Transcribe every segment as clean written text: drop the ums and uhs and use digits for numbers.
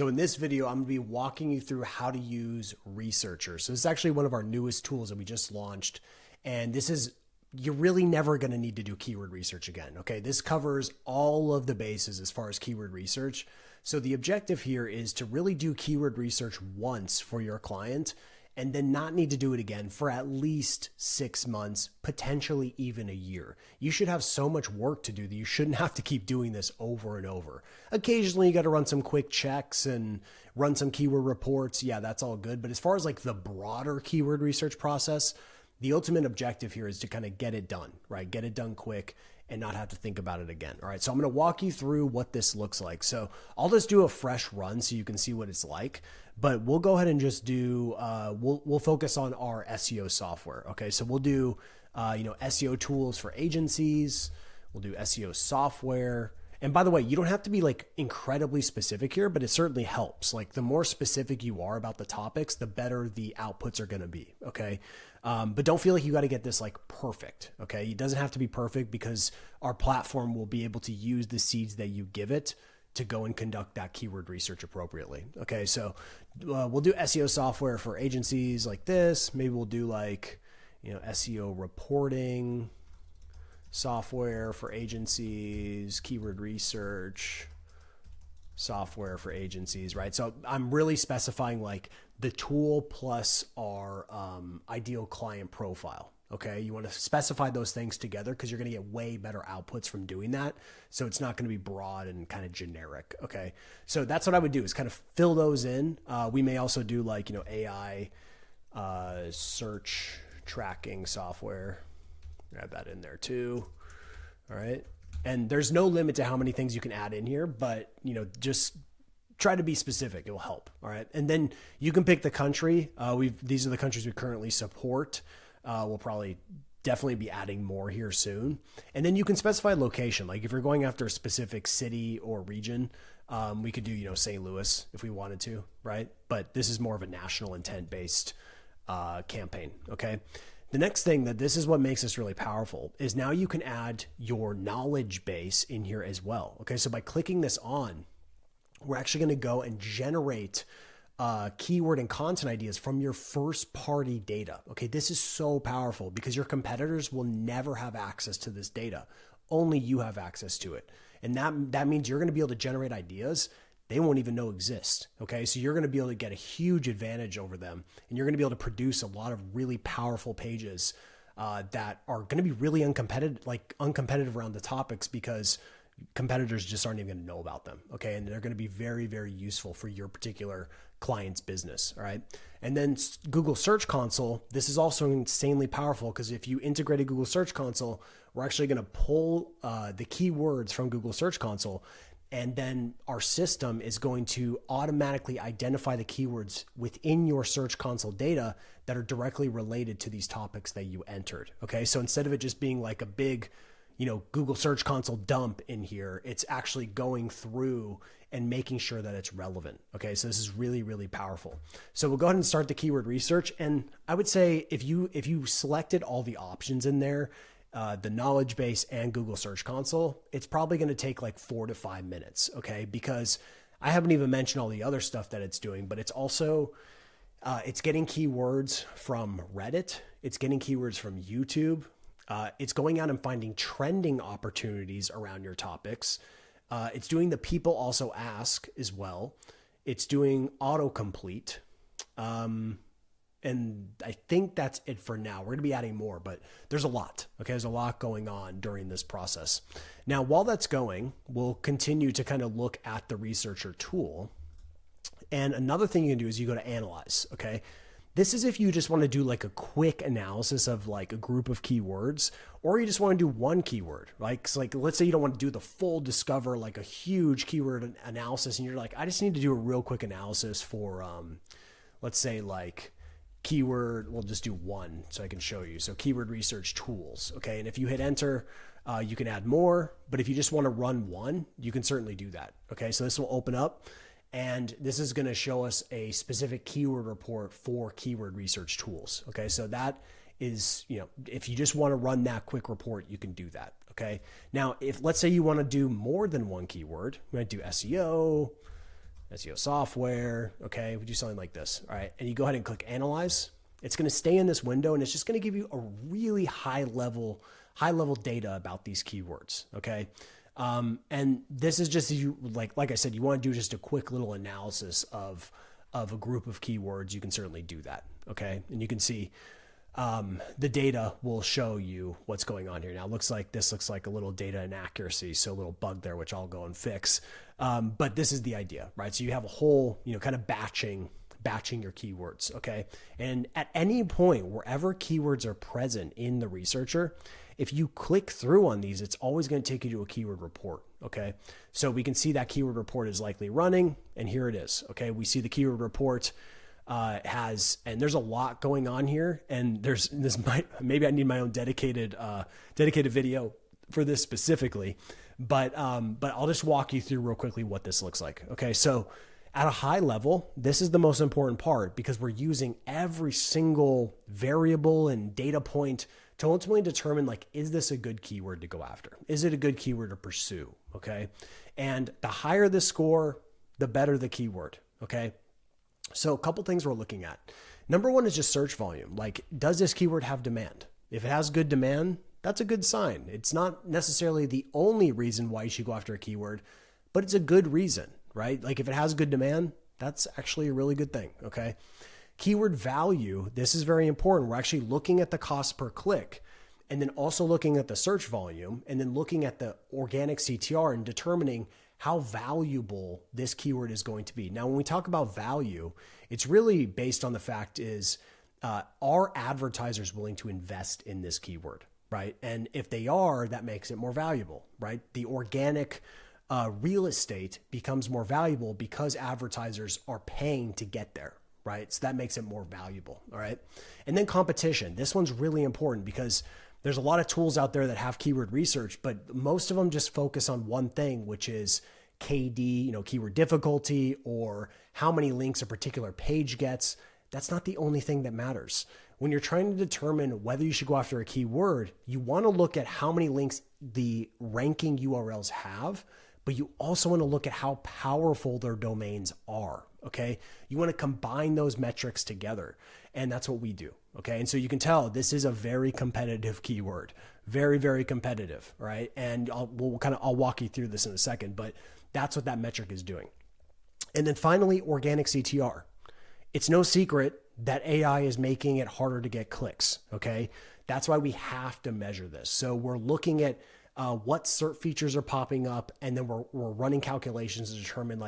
So in this video, I'm gonna be walking you through how to use Researcher. So this is actually one of our newest tools that we just launched. And this is, you're really never gonna need to do keyword research again, okay? This covers all of the bases as far as keyword research. So the objective here is to really do keyword research once for your client and then not need to do it again for at least 6 months, potentially even a year. You should have so much work to do that you shouldn't have to keep doing this over and over. Occasionally you got to run some quick checks and run some keyword reports. Yeah, that's all good. But as far as like the broader keyword research process, the ultimate objective here is to kind of get it done, right? Get it done quick and not have to think about it again. All right, so I'm gonna walk you through what this looks like. So I'll just do a fresh run so you can see what it's like, but we'll go ahead and just do, we'll focus on our SEO software. Okay, so we'll do, SEO tools for agencies. We'll do SEO software. And by the way, you don't have to be like incredibly specific here, but it certainly helps. Like the more specific you are about the topics, the better the outputs are going to be. Okay. But don't feel like you got to get this like perfect. Okay. It doesn't have to be perfect because our platform will be able to use the seeds that you give it to go and conduct that keyword research appropriately. Okay. So we'll do SEO software for agencies like this. Maybe we'll do like, SEO reporting software for agencies, keyword research software for agencies, right? So I'm really specifying like the tool plus our ideal client profile. Okay, you want to specify those things together because you're going to get way better outputs from doing that. So it's not going to be broad and kind of generic. Okay, so that's what I would do is kind of fill those in. We may also do like, AI search tracking software. Add that in there too. All right. And there's no limit to how many things you can add in here, but just try to be specific. It will help. All right. And then you can pick the country. These are the countries we currently support. We'll probably definitely be adding more here soon. And then you can specify location. Like if you're going after a specific city or region, we could do, St. Louis if we wanted to, right? But this is more of a national intent based campaign. Okay. The next thing this is what makes this really powerful is now you can add your knowledge base in here as well. Okay, so by clicking this on, we're actually going to go and generate keyword and content ideas from your first party data. Okay, this is so powerful because your competitors will never have access to this data. Only you have access to it. And that means you're going to be able to generate ideas they won't even know exist. Okay. So you're going to be able to get a huge advantage over them and you're going to be able to produce a lot of really powerful pages that are going to be really uncompetitive around the topics because competitors just aren't even going to know about them. Okay. And they're going to be very, very useful for your particular client's business. All right. And then Google Search Console, this is also insanely powerful because if you integrate a Google Search Console, we're actually going to pull the keywords from Google Search Console. And then our system is going to automatically identify the keywords within your Search Console data that are directly related to these topics that you entered. Okay. So instead of it just being like a big, Google Search Console dump in here, it's actually going through and making sure that it's relevant. Okay. So this is really, really powerful. So we'll go ahead and start the keyword research. And I would say if you selected all the options in there, the knowledge base and Google Search Console, it's probably going to take like 4 to 5 minutes. Okay. Because I haven't even mentioned all the other stuff that it's doing, but it's also, it's getting keywords from Reddit. It's getting keywords from YouTube. It's going out and finding trending opportunities around your topics. It's doing the people also ask as well. It's doing autocomplete. And I think that's it for now. We're going to be adding more, but there's a lot. Okay. There's a lot going on during this process. Now, while that's going, we'll continue to kind of look at the researcher tool. And another thing you can do is you go to analyze. Okay. This is if you just want to do like a quick analysis of like a group of keywords, or you just want to do one keyword, right? So like, let's say you don't want to do the full discover, like a huge keyword analysis. And you're like, I just need to do a real quick analysis for, let's say like, keyword, we'll just do one so I can show you. So keyword research tools. Okay. And if you hit enter, you can add more, but if you just want to run one, you can certainly do that. Okay. So this will open up and this is going to show us a specific keyword report for keyword research tools. Okay. So that is, if you just want to run that quick report, you can do that. Okay. Now, if let's say you want to do more than one keyword, we might do SEO, SEO software. Okay, we do something like this. All right, and you go ahead and click analyze. It's going to stay in this window, and it's just going to give you a really high level data about these keywords. Okay, and this is just you like I said, you want to do just a quick little analysis of a group of keywords. You can certainly do that. Okay, and you can see the data will show you what's going on here. Now this looks like a little data inaccuracy, so a little bug there, which I'll go and fix. But this is the idea, right? So you have a whole, kind of batching your keywords, okay? And at any point, wherever keywords are present in the researcher, if you click through on these, it's always going to take you to a keyword report, okay? So we can see that keyword report is likely running, and here it is, okay? We see the keyword report and there's a lot going on here, and maybe I need my own dedicated video for this specifically, but I'll just walk you through real quickly what this looks like. Okay, so at a high level, this is the most important part because we're using every single variable and data point to ultimately determine, is this a good keyword to go after? Is it a good keyword to pursue? Okay, and the higher the score, the better the keyword. Okay. So a couple things we're looking at. Number one is just search volume. Does this keyword have demand? If it has good demand, that's a good sign. It's not necessarily the only reason why you should go after a keyword, but it's a good reason, right? If it has good demand, that's actually a really good thing, okay? Keyword value, this is very important. We're actually looking at the cost per click and then also looking at the search volume and then looking at the organic CTR and determining how valuable this keyword is going to be. Now, when we talk about value, it's really based on the fact is, are advertisers willing to invest in this keyword, right? And if they are, that makes it more valuable, right? The organic real estate becomes more valuable because advertisers are paying to get there, right? So that makes it more valuable, all right? And then competition. This one's really important because there's a lot of tools out there that have keyword research, but most of them just focus on one thing, which is KD, keyword difficulty, or how many links a particular page gets. That's not the only thing that matters. When you're trying to determine whether you should go after a keyword, you want to look at how many links the ranking URLs have, but you also want to look at how powerful their domains are, okay? You want to combine those metrics together, and that's what we do, okay? And so you can tell this is a very competitive keyword, very, very competitive, right? And I'll walk you through this in a second, but that's what that metric is doing. And then finally, organic CTR. It's no secret that AI is making it harder to get clicks, okay? That's why we have to measure this. So we're looking at what SERP features are popping up, and then we're running calculations to determine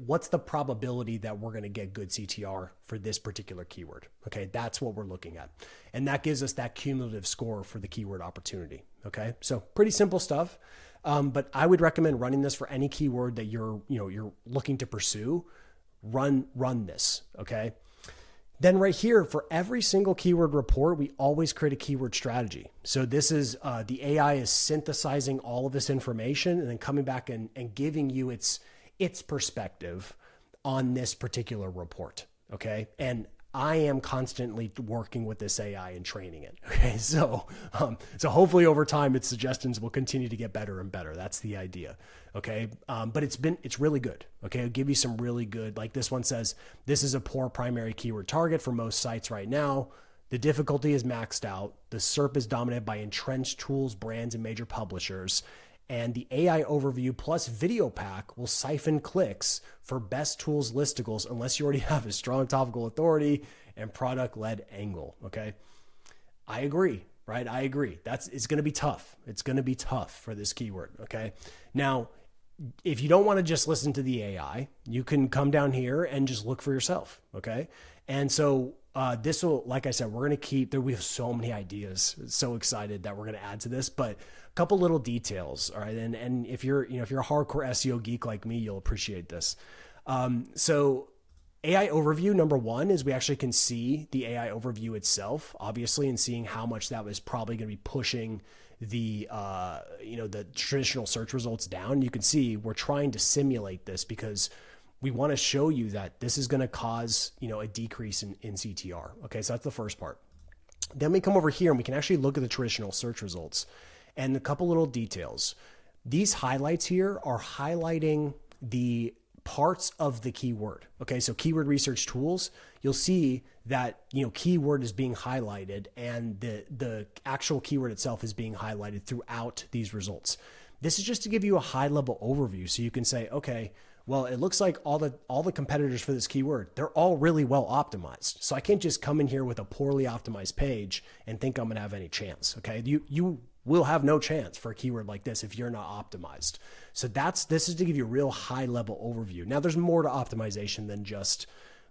what's the probability that we're going to get good CTR for this particular keyword. Okay, that's what we're looking at, and that gives us that cumulative score for the keyword opportunity. Okay, so pretty simple stuff, but I would recommend running this for any keyword that you're looking to pursue. Run this. Okay. Then right here, for every single keyword report, we always create a keyword strategy. So this is the AI is synthesizing all of this information and then coming back and giving you its perspective on this particular report. Okay. And I am constantly working with this AI and training it. Okay. So hopefully over time, its suggestions will continue to get better and better. That's the idea. Okay. But it's really good. Okay. I'll give you some really good, like this one says, this is a poor primary keyword target for most sites right now. The difficulty is maxed out. The SERP is dominated by entrenched tools, brands, and major publishers. And the AI overview plus video pack will siphon clicks for best tools listicles unless you already have a strong topical authority and product-led angle. Okay. I agree, right? I agree. It's going to be tough. It's going to be tough for this keyword. Okay. Now, if you don't want to just listen to the AI, you can come down here and just look for yourself. Okay. And so this will, like I said, we're going to we have so many ideas. So excited that we're going to add to this, but a couple little details. All right. And if you're a hardcore SEO geek like me, you'll appreciate this. So AI overview, number one, is we actually can see the AI overview itself, obviously, and seeing how much that was probably going to be pushing the traditional search results down. You can see we're trying to simulate this because we want to show you that this is going to cause, a decrease in CTR. Okay. So that's the first part. Then we come over here and we can actually look at the traditional search results and a couple little details. These highlights here are highlighting the parts of the keyword. Okay, so keyword research tools, you'll see that, keyword is being highlighted and the actual keyword itself is being highlighted throughout these results. This is just to give you a high level overview so you can say, okay, well, it looks like all the competitors for this keyword, they're all really well optimized. So I can't just come in here with a poorly optimized page and think I'm going to have any chance. Okay, you will have no chance for a keyword like this if you're not optimized. So this is to give you a real high level overview. Now there's more to optimization than just,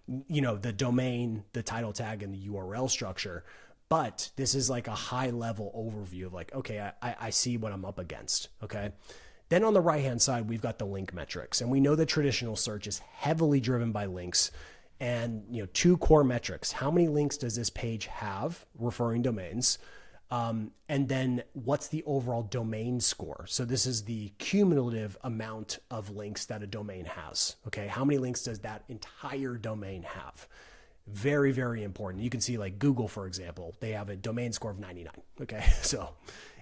the domain, the title tag, and the URL structure. But this is like a high level overview of like, okay, I see what I'm up against. Okay. Then on the right-hand side, we've got the link metrics. And we know that traditional search is heavily driven by links. And, two core metrics. How many links does this page have, referring domains? And then what's the overall domain score? So this is the cumulative amount of links that a domain has. Okay, how many links does that entire domain have? Very, very important. You can see like Google, for example, they have a domain score of 99. Okay, so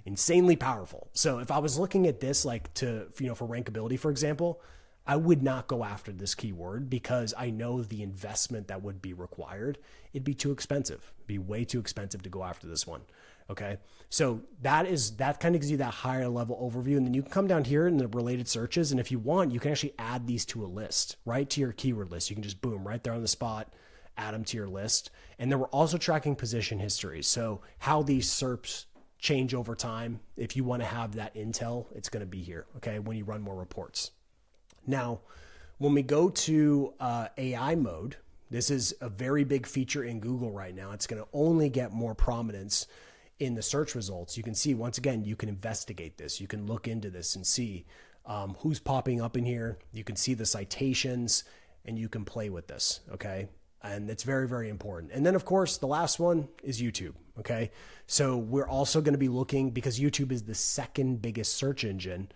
insanely powerful. So if I was looking at this like for rankability, for example, I would not go after this keyword because I know the investment that would be required. It'd be too expensive. It'd be way too expensive to go after this one. Okay. So that kind of gives you that higher level overview. And then you can come down here in the related searches. And if you want, you can actually add these to a list, right to your keyword list. You can just boom right there on the spot, add them to your list. And then we're also tracking position history. So how these SERPs change over time. If you want to have that intel, it's going to be here. Okay. When you run more reports. Now, when we go to AI mode, this is a very big feature in Google right now. It's going to only get more prominence in the search results. You can see, once again, you can investigate this. You can look into this and see who's popping up in here. You can see the citations and you can play with this. Okay. And it's very, very important. And then, of course, the last one is YouTube. Okay. So we're also going to be looking, because YouTube is the second biggest search engine.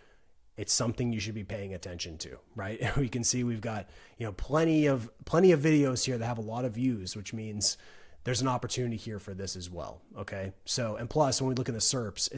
It's something you should be paying attention to, right? We can see we've got, plenty of videos here that have a lot of views, which means there's an opportunity here for this as well. Okay. So, and plus when we look at the SERPs,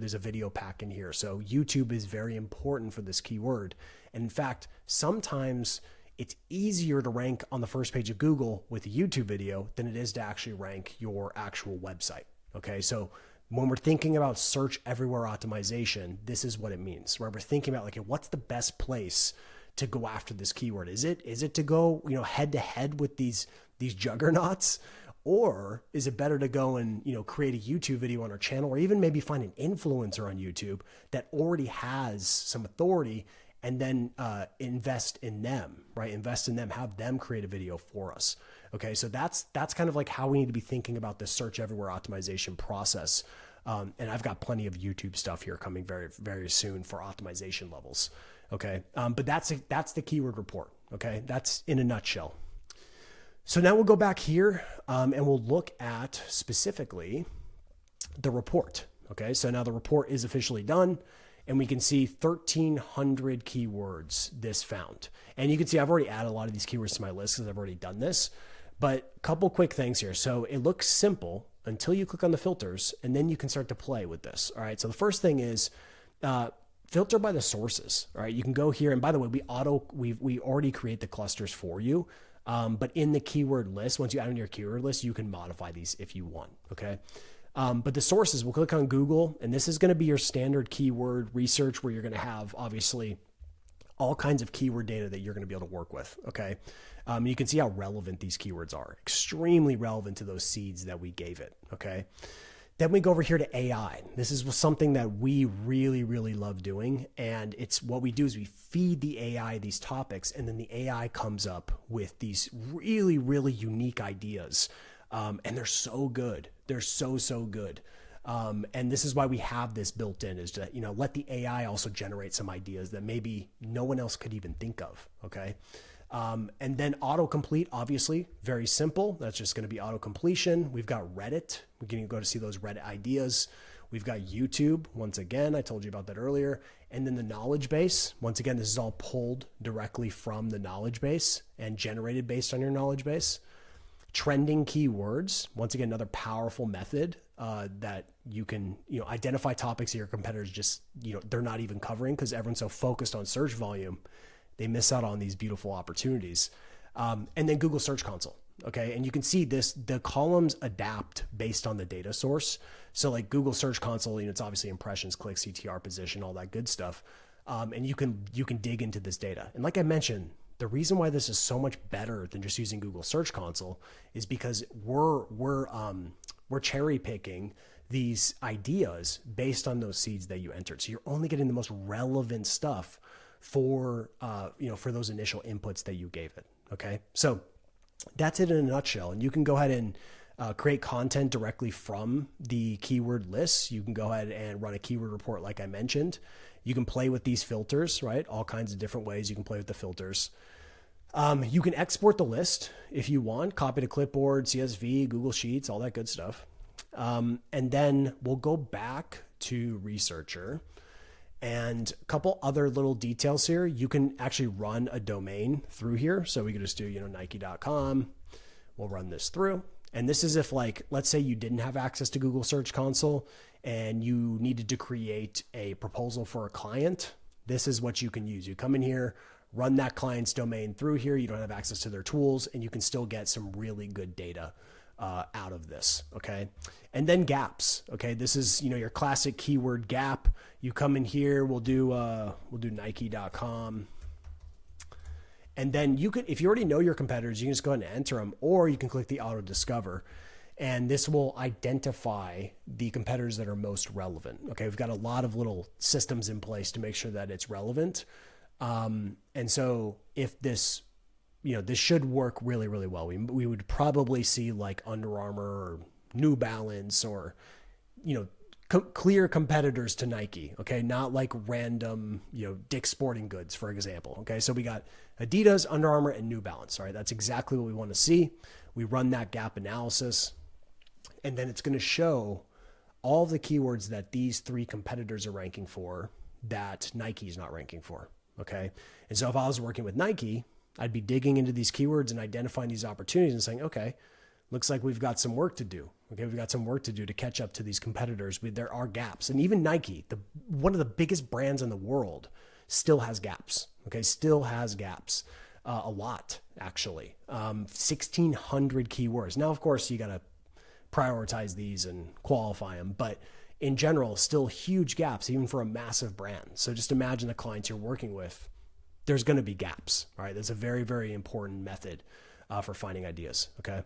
there's a video pack in here. So YouTube is very important for this keyword. And in fact, sometimes it's easier to rank on the first page of Google with a YouTube video than it is to actually rank your actual website. Okay. So when we're thinking about search everywhere optimization, this is what it means, where we're thinking about like, what's the best place to go after this keyword? Is it to go, head to head with these juggernauts? Or is it better to go and, create a YouTube video on our channel, or even maybe find an influencer on YouTube that already has some authority, and then invest in them, right? Invest in them, have them create a video for us. Okay, so that's kind of like how we need to be thinking about the search everywhere optimization process. And I've got plenty of YouTube stuff here coming very, very soon for optimization levels. Okay, but that's the keyword report. Okay, that's in a nutshell. So now we'll go back here and we'll look at specifically the report. Okay, so now the report is officially done. And we can see 1,300 keywords this found. And you can see I've already added a lot of these keywords to my list because I've already done this. But a couple quick things here. So it looks simple until you click on the filters, and then you can start to play with this. All right, so the first thing is filter by the sources. All right, you can go here. And by the way, we already create the clusters for you. But in the keyword list, once you add in your keyword list, you can modify these if you want. Okay. But the sources, we'll click on Google, and this is going to be your standard keyword research where you're going to have obviously all kinds of keyword data that you're going to be able to work with. Okay. You can see how relevant these keywords are, extremely relevant to those seeds that we gave it. Okay. Then we go over here to AI. This is something that we really, really love doing. And it's what we do is we feed the AI these topics, and then the AI comes up with these really, really unique ideas. And they're so good. They're so good. And this is why we have this built in, is to, let the AI also generate some ideas that maybe no one else could even think of. Okay. And then autocomplete, obviously very simple. That's just going to be auto completion. We've got Reddit. We can go to see those Reddit ideas. We've got YouTube. Once again, I told you about that earlier. And then the knowledge base. Once again, this is all pulled directly from the knowledge base and generated based on your knowledge base. Trending keywords, once again, another powerful method that you can, identify topics that your competitors just, they're not even covering because everyone's so focused on search volume. they miss out on these beautiful opportunities. And then Google Search Console. Okay. And you can see this, the columns adapt based on the data source. So like Google Search Console, it's obviously impressions, clicks, CTR position, all that good stuff. And you can dig into this data. And like I mentioned, the reason why this is so much better than just using Google Search Console is because we're cherry picking these ideas based on those seeds that you entered. So you're only getting the most relevant stuff for those initial inputs that you gave it. Okay. So that's it in a nutshell. And you can go ahead and create content directly from the keyword lists. You can go ahead and run a keyword report like I mentioned. You can play with these filters, right? All kinds of different ways you can play with the filters. You can export the list if you want, copy to clipboard, CSV, Google Sheets, all that good stuff. And then we'll go back to Researcher, and a couple other little details here. You can actually run a domain through here. So we could just do, Nike.com. We'll run this through. And this is if, like, let's say you didn't have access to Google Search Console and you needed to create a proposal for a client. This is what you can use. You come in here, run that client's domain through here. You don't have access to their tools, and you can still get some really good data out of this. Okay. And then gaps. Okay. This is, your classic keyword gap. You come in here, we'll do Nike.com. And then you could, if you already know your competitors, you can just go ahead and enter them, or you can click the auto discover, and this will identify the competitors that are most relevant. Okay. We've got a lot of little systems in place to make sure that it's relevant. And so if this, this should work really, really well. We would probably see like Under Armour or New Balance or, clear competitors to Nike. Okay. Not like random, Dick's Sporting Goods, for example. Okay. So we got Adidas, Under Armour, and New Balance. All right. That's exactly what we want to see. We run that gap analysis, and then it's going to show all the keywords that these three competitors are ranking for that Nike is not ranking for. Okay. And so if I was working with Nike, I'd be digging into these keywords and identifying these opportunities and saying, okay, looks like we've got some work to do. Okay. We've got some work to do to catch up to these competitors. There are gaps. And even Nike, one of the biggest brands in the world, still has gaps. Okay. Still has gaps. A lot, actually. 1,600 keywords. Now, of course, you got to prioritize these and qualify them, but in general, still huge gaps, even for a massive brand. So just imagine the clients you're working with, there's going to be gaps. All right. That's a very, very important method for finding ideas. Okay.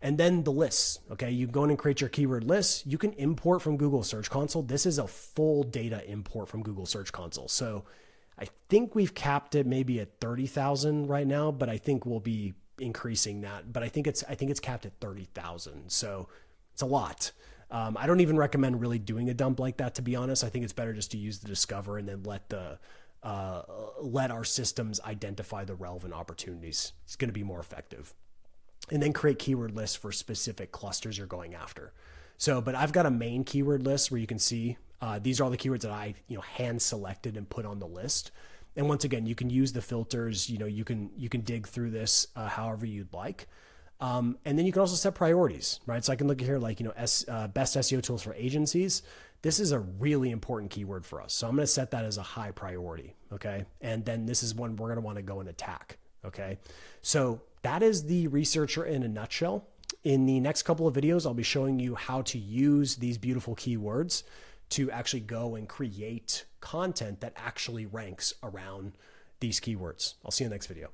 And then the lists. Okay. You go in and create your keyword lists. You can import from Google Search Console. This is a full data import from Google Search Console. So I think we've capped it maybe at 30,000 right now, but I think we'll be increasing that. But I think it's capped at 30,000. So it's a lot. I don't even recommend really doing a dump like that, to be honest. I think it's better just to use the discover and then let our systems identify the relevant opportunities. It's going to be more effective. And then create keyword lists for specific clusters you're going after. So, but I've got a main keyword list where you can see these are all the keywords that I hand selected and put on the list. And once again, you can use the filters. You can dig through this however you'd like. And then you can also set priorities, right? So I can look at here like, best SEO tools for agencies. This is a really important keyword for us. So I'm going to set that as a high priority. Okay. And then this is one we're going to want to go and attack. Okay. So that is the Researcher in a nutshell. In the next couple of videos, I'll be showing you how to use these beautiful keywords to actually go and create content that actually ranks around these keywords. I'll see you in the next video.